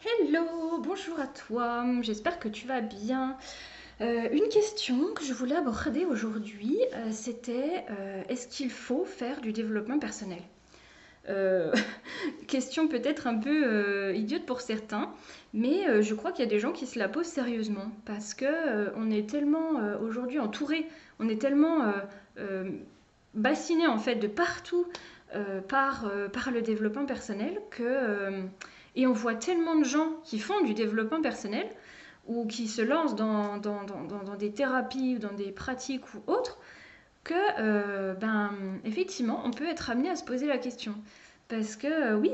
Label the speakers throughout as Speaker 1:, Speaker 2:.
Speaker 1: Hello, bonjour à toi, j'espère que tu vas bien. Une question que je voulais aborder aujourd'hui, c'était est-ce qu'il faut faire du développement personnel? Euh, Question peut-être un peu idiote pour certains, mais je crois qu'il y a des gens qui se la posent sérieusement parce que on est tellement aujourd'hui entouré, on est tellement euh, bassiné en fait de partout par le développement personnel et on voit tellement de gens qui font du développement personnel ou qui se lancent dans des thérapies ou dans des pratiques ou autres que, effectivement, on peut être amené à se poser la question. Parce que, oui,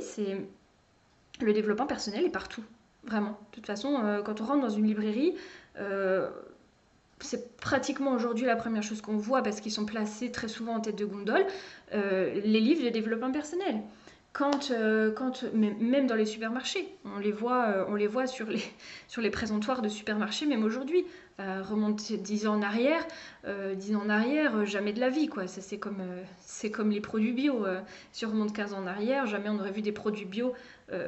Speaker 1: le développement personnel est partout, vraiment. De toute façon, quand on rentre dans une librairie, euh, c'est pratiquement aujourd'hui la première chose qu'on voit parce qu'ils sont placés très souvent en tête de gondole, les livres de développement personnel. Même dans les supermarchés, on les voit sur les présentoirs de supermarchés, même aujourd'hui. Remonte 10 ans en arrière, 10 ans en arrière, jamais de la vie, quoi. Ça, c'est comme les produits bio. Si on remonte 15 ans en arrière, jamais on n'aurait vu des produits bio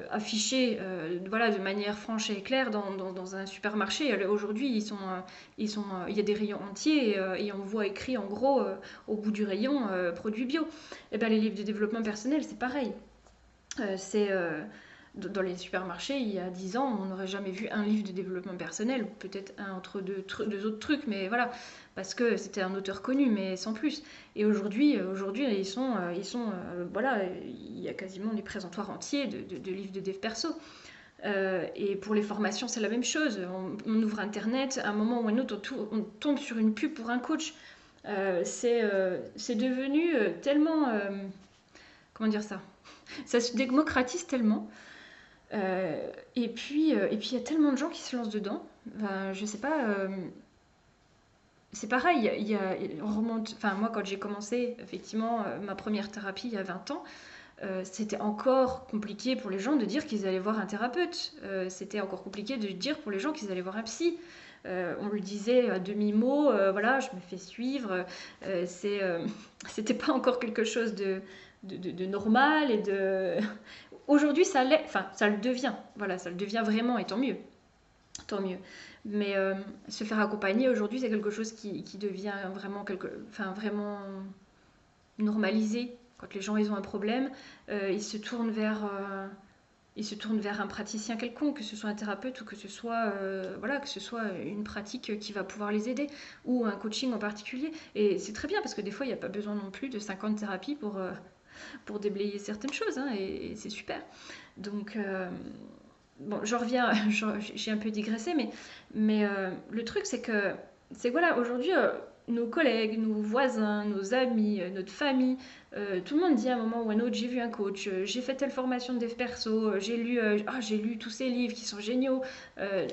Speaker 1: affichés voilà, de manière franche et claire dans un supermarché. Aujourd'hui, il y a des rayons entiers et on voit écrit en gros au bout du rayon produits bio. Et ben, les livres de développement personnel, c'est pareil. C'est dans les supermarchés, il y a 10 ans, on n'aurait jamais vu un livre de développement personnel, ou peut-être un entre deux autres trucs, mais voilà, parce que c'était un auteur connu, mais sans plus. Et aujourd'hui, voilà, il y a quasiment des présentoirs entiers de livres de dev perso. Et pour les formations, c'est la même chose. On ouvre Internet, à un moment ou à un autre, on tombe sur une pub pour un coach. C'est devenu tellement... comment dire ça? Ça se démocratise tellement. Et puis, il y a tellement de gens qui se lancent dedans. Ben, je sais pas. C'est pareil. On remonte. Enfin, moi, quand j'ai commencé, effectivement, ma première thérapie il y a 20 ans, c'était encore compliqué pour les gens de dire qu'ils allaient voir un thérapeute. C'était encore compliqué de dire pour les gens qu'ils allaient voir un psy. On le disait à demi-mot, voilà, je me fais suivre. C'était pas encore quelque chose de normal et de. Aujourd'hui, ça l'est, enfin, ça le devient. Voilà, ça le devient vraiment, et tant mieux. Tant mieux. Mais se faire accompagner aujourd'hui, c'est quelque chose qui devient enfin, vraiment normalisé. Quand les gens ils ont un problème, ils se tournent vers un praticien quelconque, que ce soit un thérapeute ou que ce soit, voilà, que ce soit une pratique qui va pouvoir les aider, ou un coaching en particulier. Et c'est très bien parce que des fois, il n'y a pas besoin non plus de 50 thérapies pour déblayer certaines choses, hein, et c'est super. Donc, bon, j'en reviens, j'ai un peu digressé, mais le truc, c'est que voilà, aujourd'hui, nos collègues, nos voisins, nos amis, notre famille, tout le monde dit à un moment ou à un autre, j'ai vu un coach, j'ai fait telle formation de dev perso, j'ai lu tous ces livres qui sont géniaux.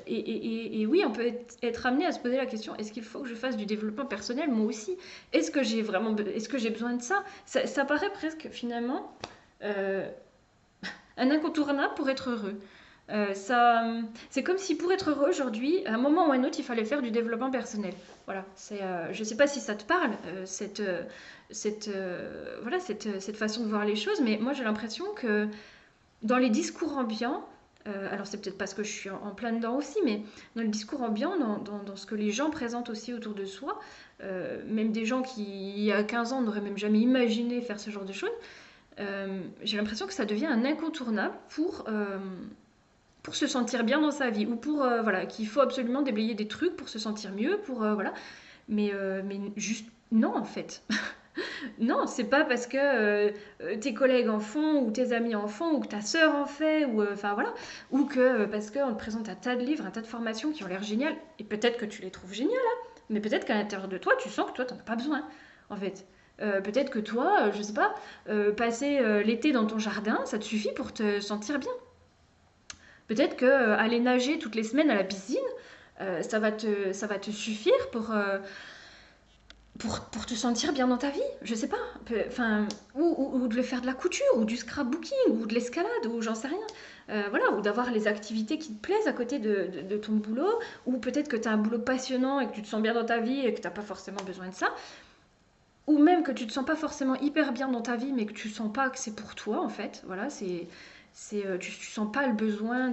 Speaker 1: Et oui, on peut être amené à se poser la question, est-ce qu'il faut que je fasse du développement personnel moi aussi? Est-ce que j'ai besoin de ça paraît presque finalement euh, un incontournable pour être heureux. C'est comme si pour être heureux aujourd'hui, à un moment ou à un autre, il fallait faire du développement personnel. Voilà, je ne sais pas si ça te parle, cette façon de voir les choses, mais moi j'ai l'impression que dans les discours ambiants, alors c'est peut-être parce que je suis en plein dedans aussi, mais dans le discours ambiant, dans ce que les gens présentent aussi autour de soi, même des gens qui, il y a 15 ans, n'auraient même jamais imaginé faire ce genre de choses, j'ai l'impression que ça devient un incontournable pour se sentir bien dans sa vie ou pour voilà qu'il faut absolument déblayer des trucs pour se sentir mieux pour voilà mais juste non en fait. Non, c'est pas parce que tes collègues en font ou tes amis en font ou que ta sœur en fait ou enfin voilà ou que parce qu'on te présente un tas de livres, un tas de formations qui ont l'air géniales et peut-être que tu les trouves géniales hein, mais peut-être qu'à l'intérieur de toi tu sens que toi t'en as pas besoin en fait. Peut-être que toi, je sais pas, passer l'été dans ton jardin, ça te suffit pour te sentir bien. Peut-être que aller nager toutes les semaines à la piscine, ça va te suffire pour te sentir bien dans ta vie. Je sais pas. Enfin, ou de le faire de la couture, ou du scrapbooking, ou de l'escalade, ou j'en sais rien. Voilà, ou d'avoir les activités qui te plaisent à côté de ton boulot, ou peut-être que tu as un boulot passionnant et que tu te sens bien dans ta vie et que tu n'as pas forcément besoin de ça, ou même que tu te sens pas forcément hyper bien dans ta vie, mais que tu sens pas que c'est pour toi en fait. Voilà, Tu sens pas le besoin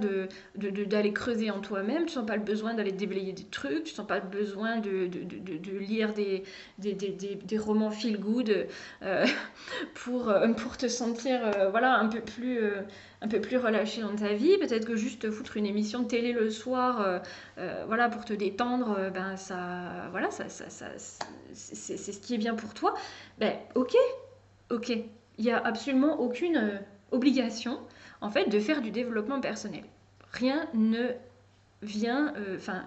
Speaker 1: d'aller creuser en toi-même, tu sens pas le besoin d'aller déblayer des trucs, tu sens pas le besoin de lire des romans feel good euh, pour te sentir voilà, un peu plus relâché dans ta vie. Peut-être que juste foutre une émission de télé le soir voilà, pour te détendre, ben ça, voilà, c'est ce qui est bien pour toi. Ben ok, ok. Il n'y a absolument aucune obligation en fait de faire du développement personnel. Rien ne vient, enfin,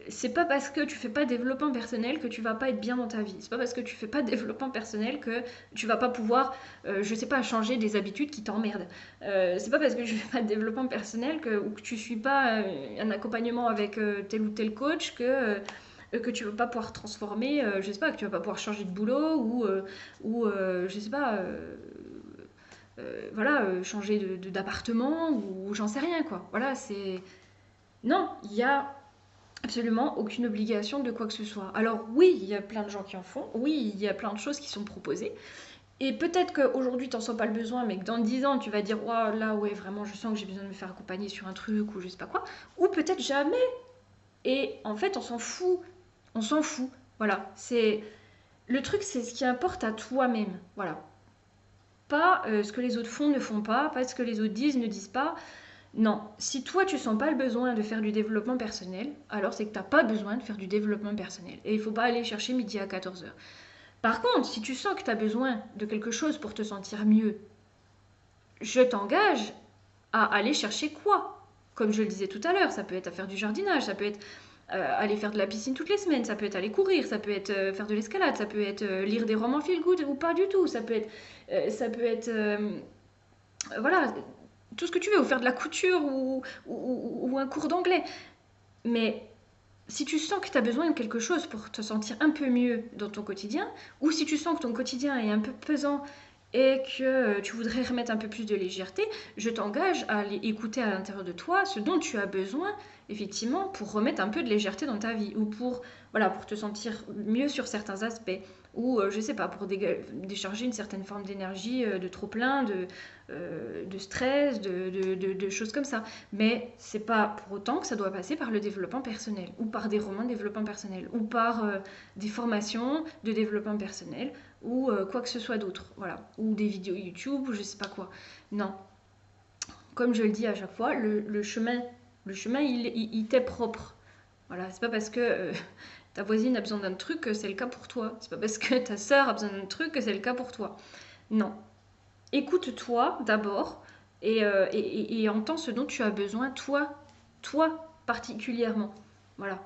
Speaker 1: c'est pas parce que tu fais pas de développement personnel que tu vas pas être bien dans ta vie. C'est pas parce que tu fais pas de développement personnel que tu vas pas pouvoir, je sais pas, changer des habitudes qui t'emmerdent. C'est pas parce que tu fais pas de développement personnel ou que tu suis pas un accompagnement avec tel ou tel coach que tu vas pas pouvoir transformer, je sais pas, que tu vas pas pouvoir changer de boulot je sais pas, voilà, changer d'appartement ou j'en sais rien quoi. Voilà, c'est non, il y a absolument aucune obligation de quoi que ce soit. Alors oui, il y a plein de gens qui en font, oui, il y a plein de choses qui sont proposées, et peut-être qu'aujourd'hui t'en sens pas le besoin, mais que dans 10 ans tu vas dire, oh, là ouais, vraiment je sens que j'ai besoin de me faire accompagner sur un truc ou je sais pas quoi, ou peut-être jamais. Et en fait on s'en fout, voilà. C'est le truc, c'est ce qui importe à toi-même, voilà. Pas ce que les autres font, ne font pas ce que les autres disent, ne disent pas. Non, si toi tu sens pas le besoin de faire du développement personnel, alors c'est que t'as pas besoin de faire du développement personnel. Et il faut pas aller chercher midi à 14h. Par contre, si tu sens que tu as besoin de quelque chose pour te sentir mieux, je t'engage à aller chercher quoi? Comme je le disais tout à l'heure, ça peut être à faire du jardinage, ça peut être aller faire de la piscine toutes les semaines, ça peut être aller courir, ça peut être faire de l'escalade, ça peut être lire des romans feel good ou pas du tout, ça peut être voilà, tout ce que tu veux, ou faire de la couture ou un cours d'anglais. Mais si tu sens que tu as besoin de quelque chose pour te sentir un peu mieux dans ton quotidien, ou si tu sens que ton quotidien est un peu pesant et que tu voudrais remettre un peu plus de légèreté, je t'engage à aller écouter à l'intérieur de toi ce dont tu as besoin, effectivement, pour remettre un peu de légèreté dans ta vie, ou voilà, pour te sentir mieux sur certains aspects, ou je sais pas, pour décharger une certaine forme d'énergie, de trop-plein, de stress, de choses comme ça. Mais c'est pas pour autant que ça doit passer par le développement personnel, ou par des romans de développement personnel, ou par des formations de développement personnel, ou quoi que ce soit d'autre, voilà, ou des vidéos YouTube, ou je sais pas quoi. Non, comme je le dis à chaque fois, le chemin, il t'est propre. Voilà, c'est pas parce que ta voisine a besoin d'un truc que c'est le cas pour toi. C'est pas parce que ta sœur a besoin d'un truc que c'est le cas pour toi. Non. Écoute-toi d'abord et entends ce dont tu as besoin, toi particulièrement. Voilà.